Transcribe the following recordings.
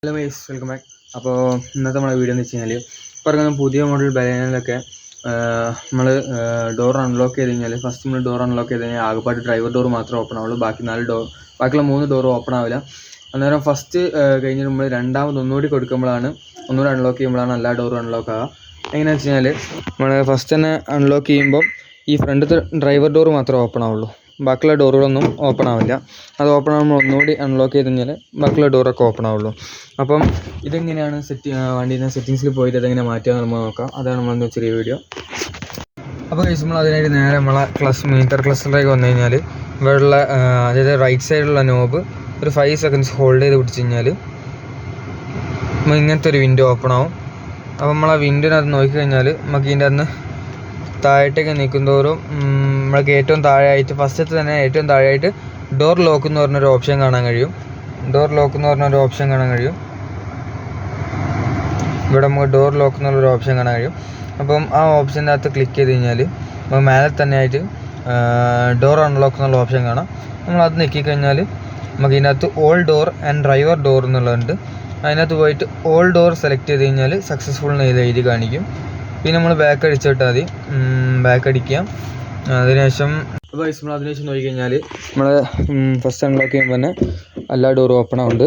Hello mice welcome back. അപ്പോൾ ഇന്നത്തെ നമ്മുടെ വീഡിയോ എന്ന് വെച്ച് കഴിഞ്ഞാൽ പറയുന്ന പുതിയ മോഡൽ ബലേനയിലൊക്കെ നമ്മൾ ഡോർ അൺലോക്ക് ചെയ്ത് കഴിഞ്ഞാൽ ഫസ്റ്റ് നമ്മൾ ഡോർ അൺലോക്ക് ചെയ്ത് കഴിഞ്ഞാൽ ആകെപ്പാട് ഡ്രൈവർ ഡോർ മാത്രമേ ഓപ്പൺ ആവുള്ളൂ. ബാക്കിയുള്ള 3 ഡോറും ഓപ്പൺ ആവില്ല. അന്നേരം ഫസ്റ്റ് കഴിഞ്ഞ് നമ്മൾ രണ്ടാമത് ഒന്നുകൂടി അൺലോക്ക് ചെയ്യുമ്പോഴാണ് എല്ലാ ഡോറും അൺലോക്ക് ആവുക. എങ്ങനെയാണെന്ന് വെച്ച് കഴിഞ്ഞാൽ നമ്മൾ ഫസ്റ്റ് തന്നെ അൺലോക്ക് ചെയ്യുമ്പം ഈ ഫ്രണ്ടത്തെ ഡ്രൈവർ ഡോർ മാത്രമേ ഓപ്പൺ ആവുള്ളൂ. ബാക്കിയുള്ള ഡോറുകളൊന്നും ഓപ്പൺ ആവില്ല. അത് ഓപ്പൺ ആകുമ്പോൾ ഒന്നുകൂടി അൺലോക്ക് ചെയ്ത് കഴിഞ്ഞാൽ ബാക്കിയുള്ള ഡോറൊക്കെ ഓപ്പൺ ആവുള്ളൂ. അപ്പം ഇതെങ്ങനെയാണ് വണ്ടീൻ്റെ സെറ്റിങ്സിൽ പോയിട്ട് അതെങ്ങനെ മാറ്റുക നമ്മൾ നോക്കാം. അതാണ് നമ്മളെന്ന് ചെറിയ വീഡിയോ. അപ്പോൾ കഴിച്ച് നമ്മൾ അതിനായിട്ട് നേരെ നമ്മളെ മീറ്റർ ക്ലസ്റ്ററിലേക്ക് വന്നു കഴിഞ്ഞാൽ ഇവിടെയുള്ള അതായത് റൈറ്റ് സൈഡിലുള്ള നോബ് ഒരു 5 സെക്കൻഡ്സ് ഹോൾഡ് ചെയ്ത് പിടിച്ച് കഴിഞ്ഞാൽ നമ്മൾ ഇങ്ങനത്തെ ഒരു വിൻഡോ ഓപ്പൺ ആവും. അപ്പോൾ നമ്മൾ ആ വിൻഡോനകത്ത് നോക്കിക്കഴിഞ്ഞാൽ നമുക്ക് ഇതിൻ്റെ അകത്ത് താഴേക്ക് നിൽക്കുന്തോറും നമ്മൾക്ക് ഏറ്റവും താഴെയായിട്ട് ഫസ്റ്റത്തെ തന്നെ ഏറ്റവും താഴെയായിട്ട് ഡോർ ലോക്ക് എന്ന് പറഞ്ഞൊരു ഓപ്ഷൻ കാണാൻ കഴിയും. ഇവിടെ നമുക്ക് ഡോർ ലോക്ക് എന്നുള്ളൊരു ഓപ്ഷൻ കാണാൻ കഴിയും. അപ്പം ആ ഓപ്ഷൻ്റെ അകത്ത് ക്ലിക്ക് ചെയ്ത് കഴിഞ്ഞാൽ നമുക്ക് മേലെ തന്നെ ആയിട്ട് ഡോർ അൺലോക്ക് എന്നുള്ള ഓപ്ഷൻ കാണാം. നമ്മളത് ഞെക്കിക്കഴിഞ്ഞാൽ നമുക്ക് ഇതിനകത്ത് all door and driver door എന്നുള്ളതുണ്ട്. അതിനകത്ത് പോയിട്ട് ഓൾ ഡോർ സെലക്ട് ചെയ്ത് കഴിഞ്ഞാൽ സക്സസ്ഫുൾ എന്ന് എഴുതി കാണിക്കും. പിന്നെ നമ്മൾ ബാക്ക് അടിച്ചിട്ടാൽ മതി. ബാക്ക് അടിക്കാം. അതിനുശേഷം നോക്കി കഴിഞ്ഞാൽ നമ്മൾ ഫസ്റ്റ് അൺലോക്ക് ചെയ്യുമ്പോൾ തന്നെ എല്ലാ ഡോറും ഓപ്പൺ ആവുന്നുണ്ട്.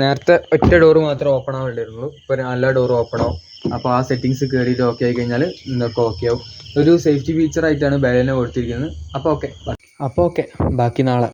നേരത്തെ ഒറ്റ ഡോറ് മാത്രമേ ഓപ്പൺ ആവേണ്ടിയിരുന്നുള്ളൂ. ഇപ്പോൾ എല്ലാ ഡോറും ഓപ്പൺ ആവും. അപ്പോൾ ആ സെറ്റിങ്സ് കയറിയിട്ട് ഓക്കെ ആയി കഴിഞ്ഞാൽ ഇതൊക്കെ ഓക്കെ ആവും. ഒരു സേഫ്റ്റി ഫീച്ചറായിട്ടാണ് ബലേനോ കൊടുത്തിരിക്കുന്നത്. അപ്പോൾ ഓക്കെ ബാക്കി നാളെ.